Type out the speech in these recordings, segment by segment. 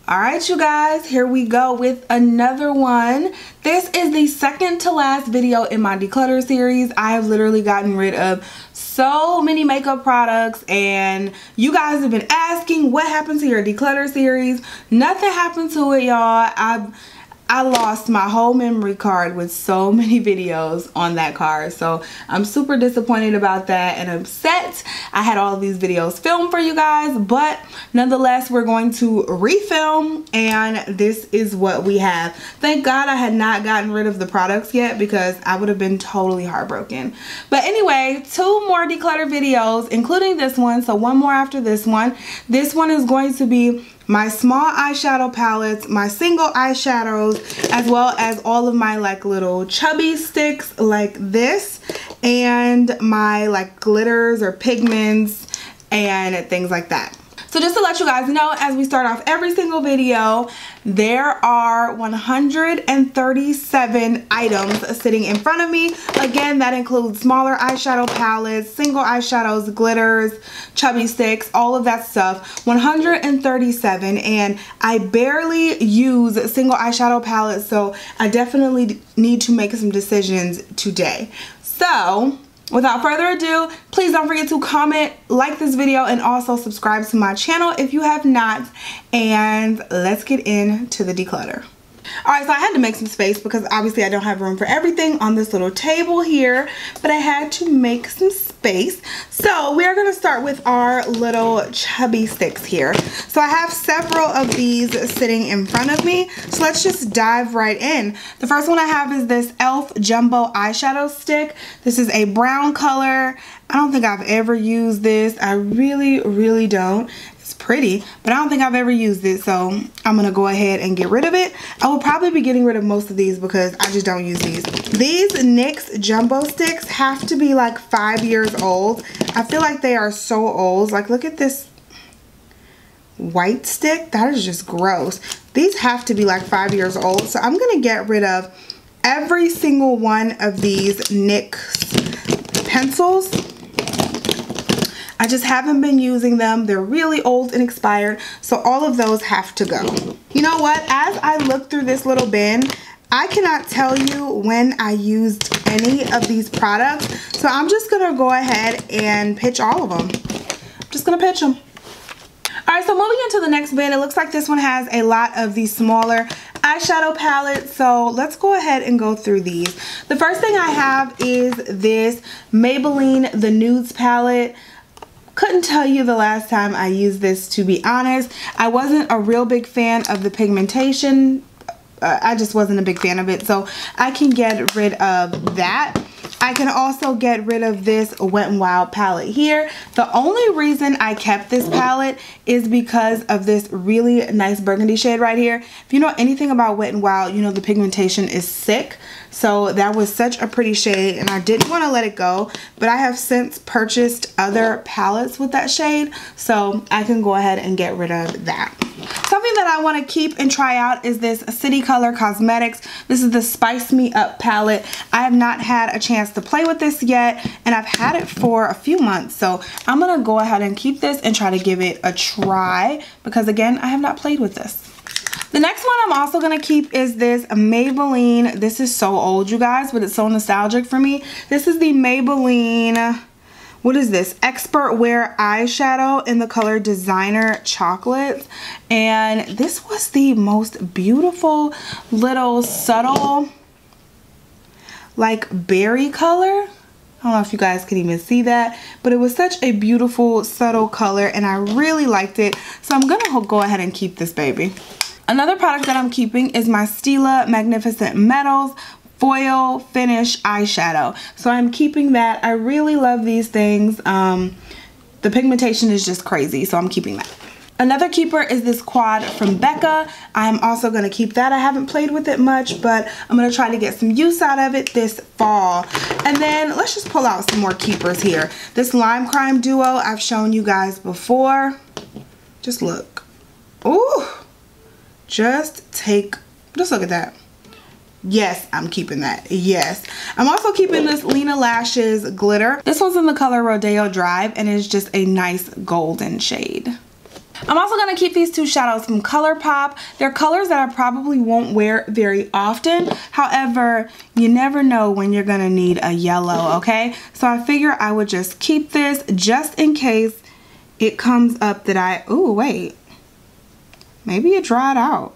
Alright you guys, here we go with another one. This is the second to last video in my declutter series. I have literally gotten rid of so many makeup products and you guys have been asking what happened to your declutter series. Nothing happened to it, y'all. I lost my whole memory card with so many videos on that card. So I'm super disappointed about that and upset. I had all of these videos filmed for you guys, but nonetheless, we're going to refilm and this is what we have. Thank God I had not gotten rid of the products yet because I would have been totally heartbroken. But anyway, 2 more declutter videos, including this one. So 1 more after this one. This one is going to be my small eyeshadow palettes, my single eyeshadows, as well as all of my like little chubby sticks like this, and my like glitters or pigments and things like that. So just to let you guys know, as we start off every single video, there are 137 items sitting in front of me. Again, that includes smaller eyeshadow palettes, single eyeshadows, glitters, chubby sticks, all of that stuff. 137, and I barely use single eyeshadow palettes, so I definitely need to make some decisions today. So without further ado, please don't forget to comment, like this video, and also subscribe to my channel if you have not. And let's get into the declutter. Alright, so I had to make some space because obviously I don't have room for everything on this little table here, but I had to make some space. So we are going to start with our little chubby sticks here. So I have several of these sitting in front of me, so let's just dive right in. The first one I have is this e.l.f. Jumbo eyeshadow stick. This is a brown color. I don't think I've ever used this. I really don't. It's pretty, but I don't think I've ever used it, so I'm gonna go ahead and get rid of it. I will probably be getting rid of most of these because I just don't use these. These NYX jumbo sticks have to be like 5 years old. I feel like they are so old. Like, look at this white stick. That is just gross. These have to be like 5 years old, so I'm gonna get rid of every single one of these NYX pencils. I just haven't been using them. They're really old and expired, so all of those have to go. You know what? As I look through this little bin, I cannot tell you when I used any of these products, so I'm just gonna go ahead and pitch all of them. I'm just gonna pitch them. Alright, so moving into the next bin, it looks like this one has a lot of these smaller eyeshadow palettes, so let's go ahead and go through these. The first thing I have is this Maybelline The Nudes palette. Couldn't tell you the last time I used this, to be honest. I wasn't a real big fan of the pigmentation. I just wasn't a big fan of it, so I can get rid of that. I can also get rid of this Wet n Wild palette here. The only reason I kept this palette is because of this really nice burgundy shade right here. If you know anything about Wet n Wild, you know the pigmentation is sick. So that was such a pretty shade and I didn't want to let it go, but I have since purchased other palettes with that shade, so I can go ahead and get rid of that. Something that I want to keep and try out is this City Color Cosmetics. This is the Spice Me Up palette. I have not had a chance to play with this yet, and I've had it for a few months, so I'm gonna go ahead and keep this and try to give it a try because again, I have not played with this. The next one I'm also going to keep is this Maybelline. This is so old, you guys, but it's so nostalgic for me. This is the Maybelline, what is this? Expert Wear eyeshadow in the color Designer Chocolate. And this was the most beautiful little subtle like berry color. I don't know if you guys can even see that, but it was such a beautiful subtle color and I really liked it. So I'm going to go ahead and keep this baby. Another product that I'm keeping is my Stila Magnificent Metals Foil Finish Eyeshadow. So I'm keeping that. I really love these things. The pigmentation is just crazy, so I'm keeping that. Another keeper is this quad from Becca. I'm also going to keep that. I haven't played with it much, but I'm going to try to get some use out of it this fall. And then let's just pull out some more keepers here. This Lime Crime Duo I've shown you guys before. Just look. Ooh. Just look at that. Yes, I'm keeping that. Yes. I'm also keeping this Lena Lashes glitter. This one's in the color Rodeo Drive and it's just a nice golden shade. I'm also going to keep these two shadows from ColourPop. They're colors that I probably won't wear very often. However, you never know when you're going to need a yellow, okay? So I figure I would just keep this just in case it comes up that ooh, wait. Maybe it dried out.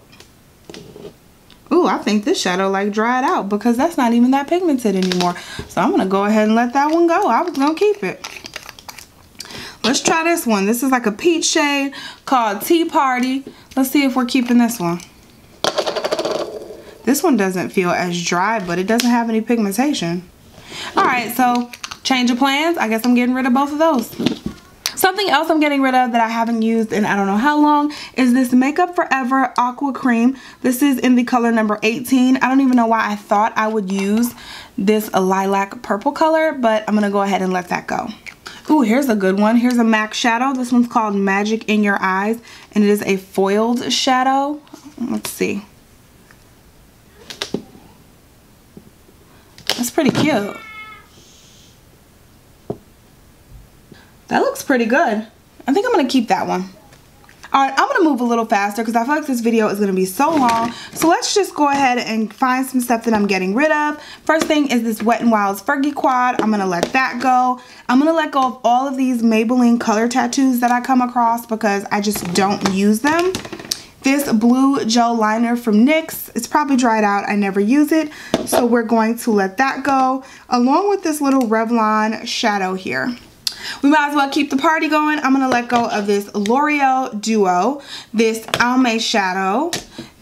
Ooh, I think this shadow like dried out because that's not even that pigmented anymore. So I'm going to go ahead and let that one go. I was going to keep it. Let's try this one. This is like a peach shade called Tea Party. Let's see if we're keeping this one. This one doesn't feel as dry, but it doesn't have any pigmentation. Alright, so change of plans. I guess I'm getting rid of both of those. Something else I'm getting rid of that I haven't used in I don't know how long is this Makeup Forever Aqua Cream. This is in the color number 18. I don't even know why I thought I would use this lilac purple color, but I'm going to go ahead and let that go. Ooh, here's a good one. Here's a MAC shadow. This one's called Magic in Your Eyes, and it is a foiled shadow. Let's see. That's pretty cute. That looks pretty good. I think I'm going to keep that one. Alright, I'm going to move a little faster because I feel like this video is going to be so long. So let's just go ahead and find some stuff that I'm getting rid of. First thing is this Wet n Wild's Fergie Quad. I'm going to let that go. I'm going to let go of all of these Maybelline color tattoos that I come across because I just don't use them. This blue gel liner from NYX, it's probably dried out. I never use it. So we're going to let that go along with this little Revlon shadow here. We might as well keep the party going. I'm going to let go of this L'Oreal Duo, this Almay shadow,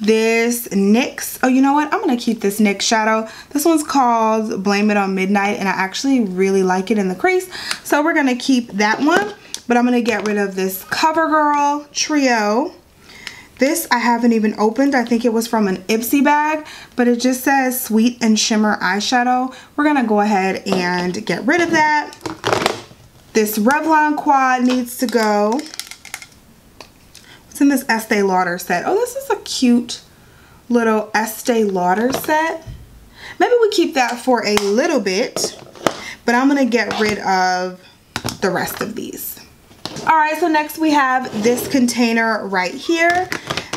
this NYX. Oh, you know what? I'm going to keep this NYX shadow. This one's called Blame It on Midnight, and I actually really like it in the crease. So we're going to keep that one, but I'm going to get rid of this CoverGirl Trio. This I haven't even opened. I think it was from an Ipsy bag, but it just says Sweet and Shimmer Eyeshadow. We're going to go ahead and get rid of that. This Revlon Quad needs to go. What's in this Estee Lauder set? Oh, this is a cute little Estee Lauder set. Maybe we keep that for a little bit, but I'm going to get rid of the rest of these. Alright, so next we have this container right here.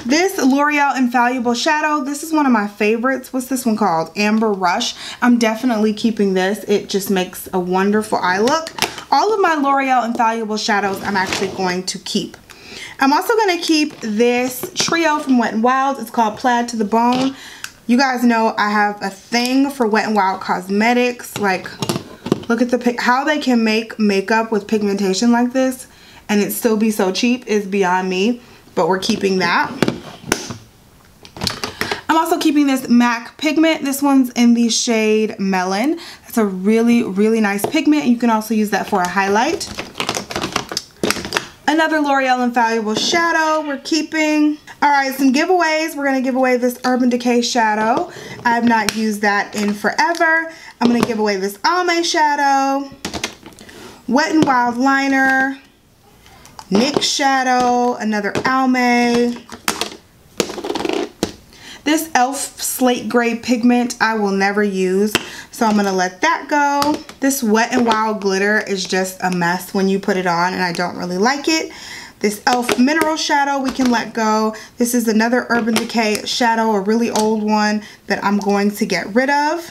This L'Oreal Infallible shadow. This is one of my favorites. What's this one called? Amber Rush. I'm definitely keeping this. It just makes a wonderful eye look. All of my L'Oreal Infallible shadows I'm actually going to keep. I'm also going to keep this trio from Wet n Wild. It's called Plaid to the Bone. You guys know I have a thing for Wet n Wild cosmetics. Like, look at how they can make makeup with pigmentation like this and it still be so cheap is beyond me. But we're keeping that. I'm also keeping this MAC pigment. This one's in the shade Melon. It's a really, really nice pigment. You can also use that for a highlight. Another L'Oreal Infallible shadow we're keeping. Alright, some giveaways. We're going to give away this Urban Decay shadow. I have not used that in forever. I'm going to give away this Almay shadow. Wet n Wild liner. NYX shadow. Another Almay. This e.l.f. Slate Gray pigment I will never use, so I'm going to let that go. This Wet n Wild glitter is just a mess when you put it on, and I don't really like it. This e.l.f. mineral shadow we can let go. This is another Urban Decay shadow, a really old one that I'm going to get rid of.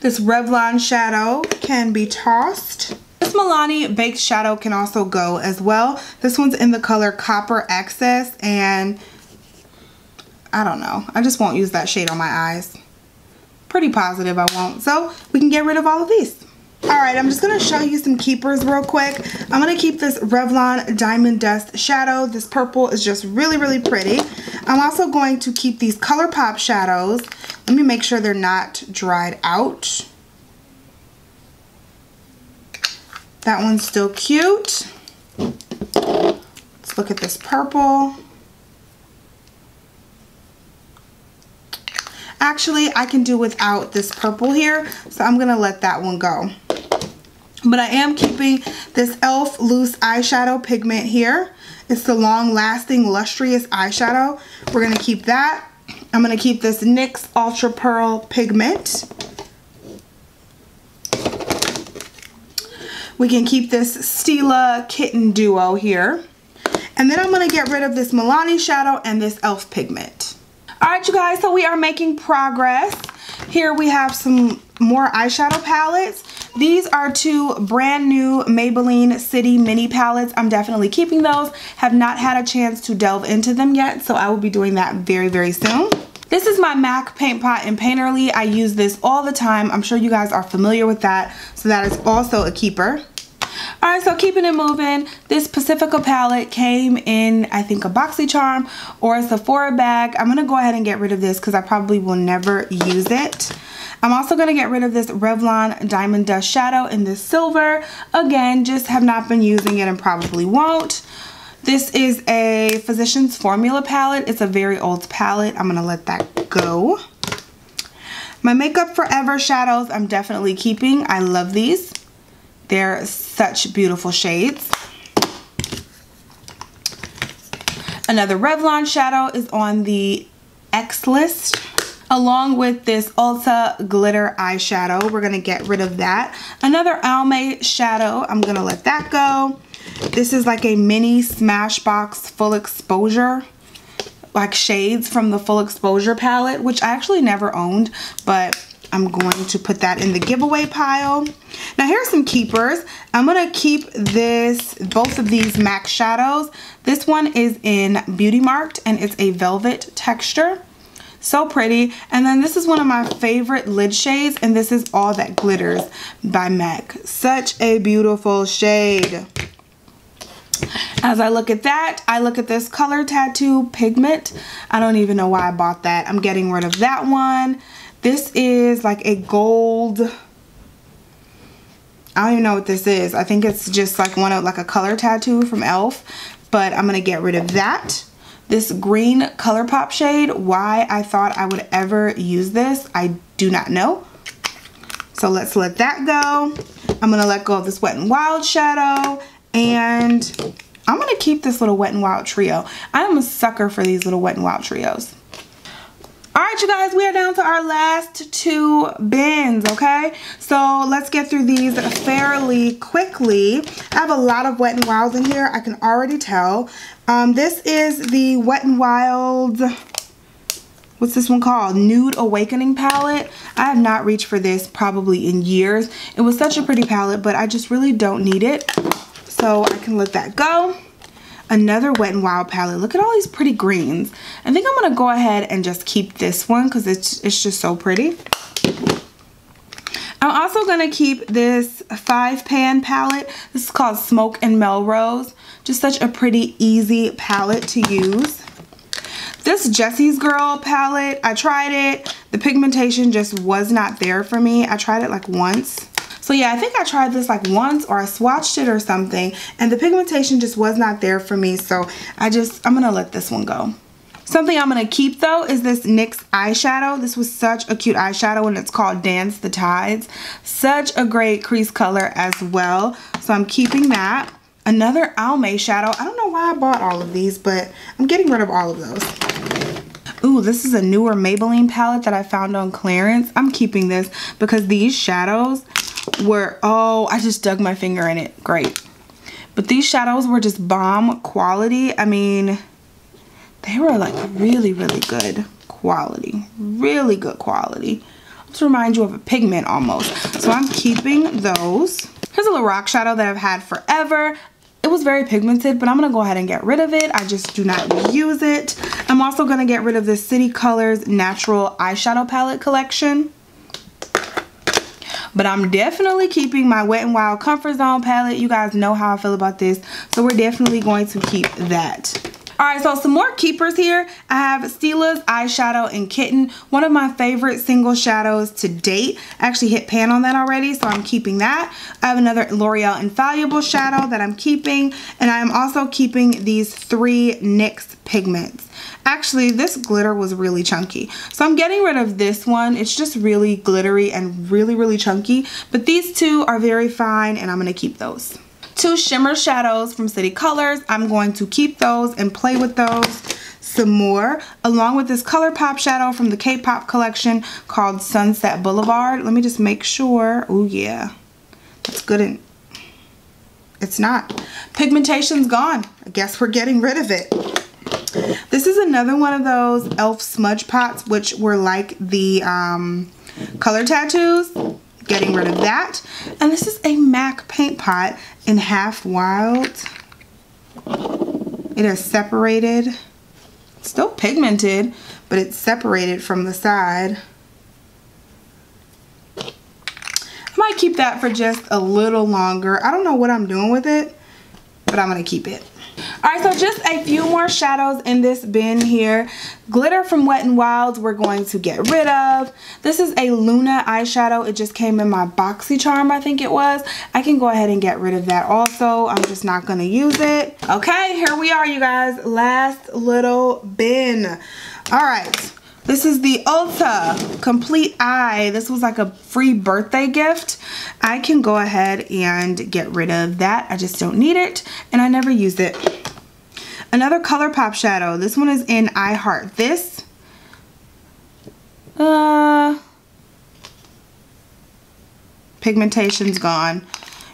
This Revlon shadow can be tossed. This Milani Baked shadow can also go as well. This one's in the color Copper Access, and I don't know. I just won't use that shade on my eyes. Pretty positive I won't. So we can get rid of all of these. Alright, I'm just going to show you some keepers real quick. I'm going to keep this Revlon Diamond Dust shadow. This purple is just really, really pretty. I'm also going to keep these ColourPop shadows. Let me make sure they're not dried out. That one's still cute. Let's look at this purple. Actually, I can do without this purple here, so I'm going to let that one go. But I am keeping this e.l.f. loose eyeshadow pigment here. It's the long-lasting, lustrous eyeshadow. We're going to keep that. I'm going to keep this NYX Ultra Pearl pigment. We can keep this Stila Kitten Duo here. And then I'm going to get rid of this Milani shadow and this e.l.f. pigment. Alright you guys, so we are making progress. Here we have some more eyeshadow palettes. These are two brand new Maybelline City mini palettes. I'm definitely keeping those. Have not had a chance to delve into them yet, so I will be doing that very, very soon. This is my MAC Paint Pot in Painterly. I use this all the time. I'm sure you guys are familiar with that, so that is also a keeper. Alright, so keeping it moving, this Pacifica palette came in, I think, a BoxyCharm or a Sephora bag. I'm going to go ahead and get rid of this because I probably will never use it. I'm also going to get rid of this Revlon Diamond Dust Shadow in this silver. Again, just have not been using it and probably won't. This is a Physicians Formula palette. It's a very old palette. I'm going to let that go. My Makeup Forever shadows I'm definitely keeping. I love these. They're such beautiful shades. Another Revlon shadow is on the X list, along with this Ulta Glitter eyeshadow. We're going to get rid of that. Another Almay shadow. I'm going to let that go. This is like a mini Smashbox Full Exposure, like shades from the Full Exposure palette, which I actually never owned, but I'm going to put that in the giveaway pile. Now here's some keepers. I'm going to keep both of these MAC shadows. This one is in Beauty Marked and it's a velvet texture. So pretty. And then this is one of my favorite lid shades, and this is All That Glitters by MAC. Such a beautiful shade. As I look at that, I look at this Color Tattoo pigment. I don't even know why I bought that. I'm getting rid of that one. This is like a gold, I don't even know what this is. I think it's just like like a color tattoo from e.l.f. But I'm going to get rid of that. This green ColourPop shade, why I thought I would ever use this, I do not know. So let's let that go. I'm going to let go of this Wet n Wild shadow. And I'm going to keep this little Wet n Wild trio. I'm a sucker for these little Wet n Wild trios. Alright you guys, we are down to our last two bins, okay? So let's get through these fairly quickly. I have a lot of Wet n Wilds in here, I can already tell. This is the Wet n Wild, what's this one called? Nude Awakening palette. I have not reached for this probably in years. It was such a pretty palette, but I just really don't need it. So I can let that go. Another Wet n Wild palette. Look at all these pretty greens. I think I'm going to go ahead and just keep this one because it's just so pretty. I'm also going to keep this 5-pan palette. This is called Smoke and Melrose. Just such a pretty easy palette to use. This Jessie's Girl palette, I tried it. The pigmentation just was not there for me. I tried it like once. So yeah, I think I tried this like once, or I swatched it or something, and the pigmentation just was not there for me. So I'm gonna let this one go. Something I'm gonna keep though is this NYX eyeshadow. This was such a cute eyeshadow, and it's called Dance the Tides. Such a great crease color as well. So I'm keeping that. Another Almay shadow. I don't know why I bought all of these, but I'm getting rid of all of those. Ooh, this is a newer Maybelline palette that I found on clearance. I'm keeping this because these shadows were, oh, I just dug my finger in it. Great. But these shadows were just bomb quality. I mean, they were like really, really good quality. Really good quality. To remind you of a pigment almost. So I'm keeping those. Here's a Lorac shadow that I've had forever. It was very pigmented, but I'm going to go ahead and get rid of it. I just do not use it. I'm also going to get rid of this City Colors Natural Eyeshadow Palette collection. But I'm definitely keeping my Wet n Wild Comfort Zone palette. You guys know how I feel about this. So we're definitely going to keep that. Alright, so some more keepers here. I have Stila's eyeshadow in Kitten. One of my favorite single shadows to date. I actually hit pan on that already, so I'm keeping that. I have another L'Oreal Infallible shadow that I'm keeping. And I am also keeping these 3 NYX pigments. Actually, this glitter was really chunky. So I'm getting rid of this one. It's just really glittery and really, really chunky. But these two are very fine, and I'm going to keep those. 2 shimmer shadows from City Colors. I'm going to keep those and play with those some more, along with this ColourPop shadow from the K-pop collection called Sunset Boulevard. Let me just make sure. Oh yeah, that's good. It's not. Pigmentation's gone. I guess we're getting rid of it. This is another one of those e.l.f. smudge pots, which were like the color tattoos. Getting rid of that. And this is a MAC paint pot in Half Wild. It is separated. It's still pigmented, but it's separated from the side. I might keep that for just a little longer. I don't know what I'm doing with it, but I'm going to keep it. Alright, so just a few more shadows in this bin here. Glitter from Wet n Wild we're going to get rid of. This is a Luna eyeshadow. It just came in my BoxyCharm, I think it was. I can go ahead and get rid of that also. I'm just not going to use it. Okay, here we are, you guys. Last little bin. Alright. This is the Ulta Complete Eye. This was like a free birthday gift. I can go ahead and get rid of that. I just don't need it, and I never use it. Another ColourPop shadow. This one is in I Heart This. Pigmentation's gone.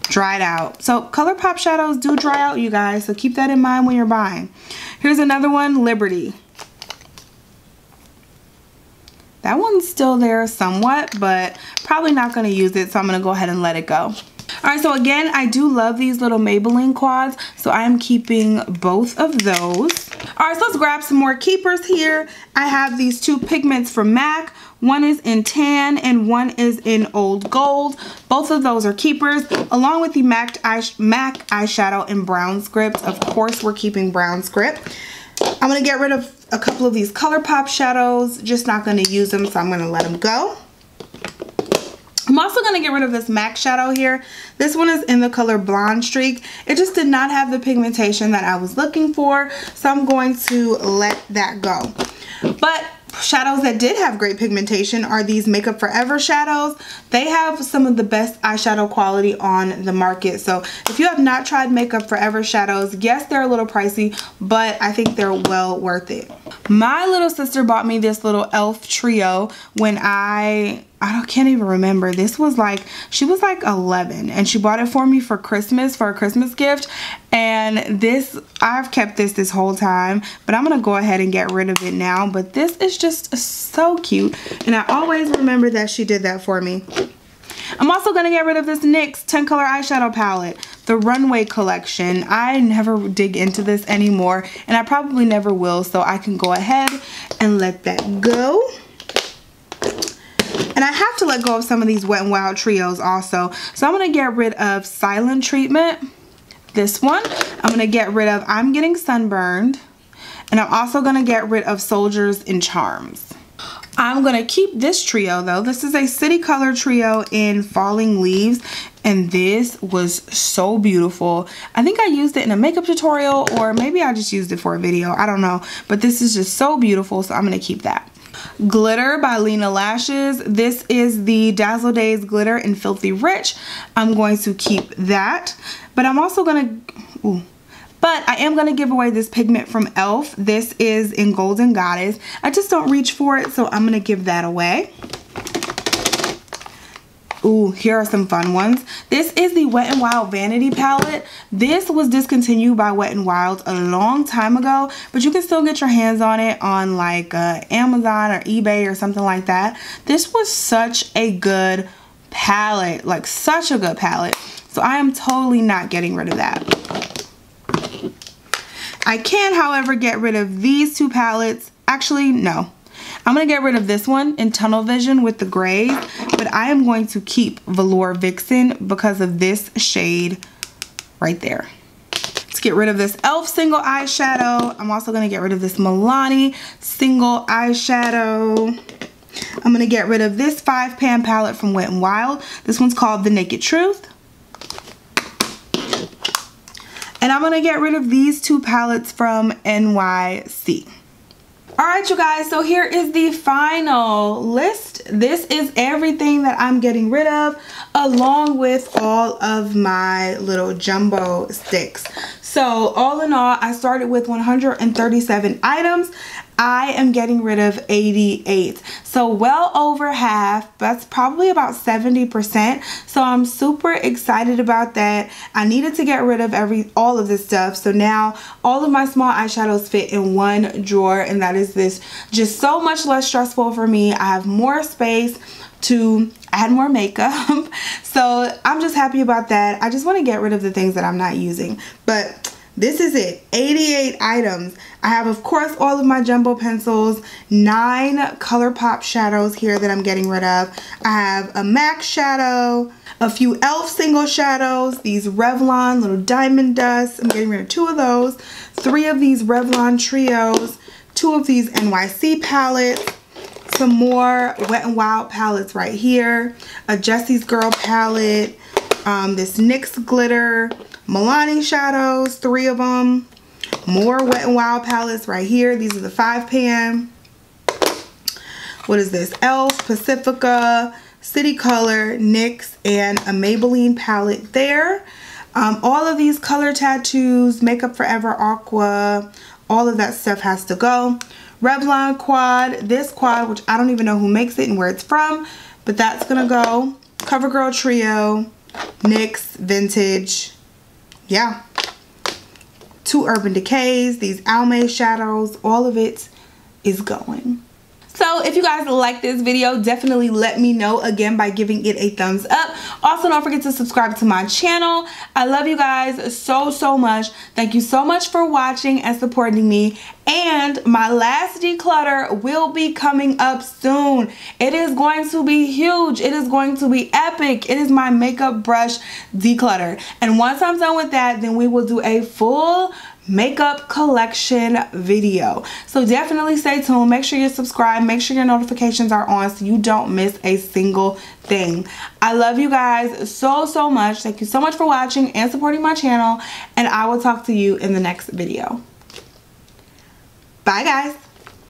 Dried out. So ColourPop shadows do dry out, you guys, so keep that in mind when you're buying. Here's another one, Liberty. That one's still there somewhat, but probably not going to use it, so I'm going to go ahead and let it go. Alright, so again, I do love these little Maybelline quads, so I am keeping both of those. Alright, so let's grab some more keepers here. I have these two pigments from MAC. One is in tan and one is in Old Gold. Both of those are keepers, along with the MAC eyeshadow in Brown Script. Of course, we're keeping Brown Script. I'm going to get rid of a couple of these ColourPop shadows. Just not going to use them, so I'm going to let them go. I'm also going to get rid of this MAC shadow here. This one is in the color Blonde Streak. It just did not have the pigmentation that I was looking for, so I'm going to let that go. But shadows that did have great pigmentation are these Makeup Forever shadows. They have some of the best eyeshadow quality on the market. So if you have not tried Makeup Forever shadows, yes, they're a little pricey, but I think they're well worth it. My little sister bought me this little e.l.f. trio when I can't even remember. This was like, she was like 11 and she bought it for me for Christmas, for a Christmas gift. And this, I've kept this whole time, but I'm going to go ahead and get rid of it now. But this is just so cute. And I always remember that she did that for me. I'm also going to get rid of this NYX 10 color eyeshadow palette, the Runway collection. I never dig into this anymore, and I probably never will, so I can go ahead and let that go. And I have to let go of some of these Wet n Wild trios also. So I'm going to get rid of Silent Treatment, this one. I'm going to get rid of I'm Getting Sunburned. And I'm also going to get rid of Soldiers and Charms. I'm going to keep this trio though. This is a City Color trio in Falling Leaves. And this was so beautiful. I think I used it in a makeup tutorial, or maybe I just used it for a video. I don't know. But this is just so beautiful, so I'm going to keep that. Glitter by Lena Lashes. This is the Dazzle Days Glitter in Filthy Rich. I'm going to keep that. But I'm also going to... But I am going to give away this pigment from e.l.f. This is in Golden Goddess. I just don't reach for it, so I'm going to give that away. Ooh, here are some fun ones. This is the Wet n Wild Vanity Palette. This was discontinued by Wet n Wild a long time ago, but you can still get your hands on it on like Amazon or eBay or something like that. This was such a good palette, like such a good palette. So I am totally not getting rid of that. I can, however, get rid of these two palettes. Actually, no. I'm going to get rid of this one in Tunnel Vision with the grays, but I am going to keep Velour Vixen because of this shade right there. Let's get rid of this e.l.f. single eyeshadow. I'm also going to get rid of this Milani single eyeshadow. I'm going to get rid of this 5-pan palette from Wet n Wild. This one's called The Naked Truth. And I'm going to get rid of these two palettes from NYC. Alright, you guys, so here is the final list. This is everything that I'm getting rid of, along with all of my little jumbo sticks. So all in all, I started with 137 items. I am getting rid of 88. So well over half. That's probably about 70%. So I'm super excited about that. I needed to get rid of all of this stuff. So now all of my small eyeshadows fit in one drawer, and that is this just so much less stressful for me. I have more space to add more makeup. So I'm just happy about that. I just want to get rid of the things that I'm not using. But this is it, 88 items. I have, of course, all of my jumbo pencils, 9 ColourPop shadows here that I'm getting rid of. I have a MAC shadow, a few e.l.f. single shadows, these Revlon little diamond dust. I'm getting rid of 2 of those, 3 of these Revlon trios, 2 of these NYC palettes, some more Wet n Wild palettes right here, a Jessie's Girl palette, this NYX glitter, Milani shadows, 3 of them, more Wet n Wild palettes right here. These are the 5-pan. What is this? e.l.f., Pacifica, City Color, NYX, and a Maybelline palette there. All of these color tattoos, Makeup Forever Aqua, all of that stuff has to go. Revlon quad, this quad, which I don't even know who makes it and where it's from, but that's gonna go. CoverGirl trio, NYX vintage, yeah. 2 Urban Decays, these Almay shadows, all of it is going. So if you guys like this video, definitely let me know again by giving it a thumbs up. Also, don't forget to subscribe to my channel. I love you guys so much. Thank you so much for watching and supporting me. And my last declutter will be coming up soon. It is going to be huge. It is going to be epic. It is my makeup brush declutter. And once I'm done with that, then we will do a full makeup collection video. So definitely stay tuned. Make sure you're subscribed. Make sure your notifications are on so you don't miss a single thing. I love you guys so much. Thank you so much for watching and supporting my channel, and I will talk to you in the next video. Bye guys.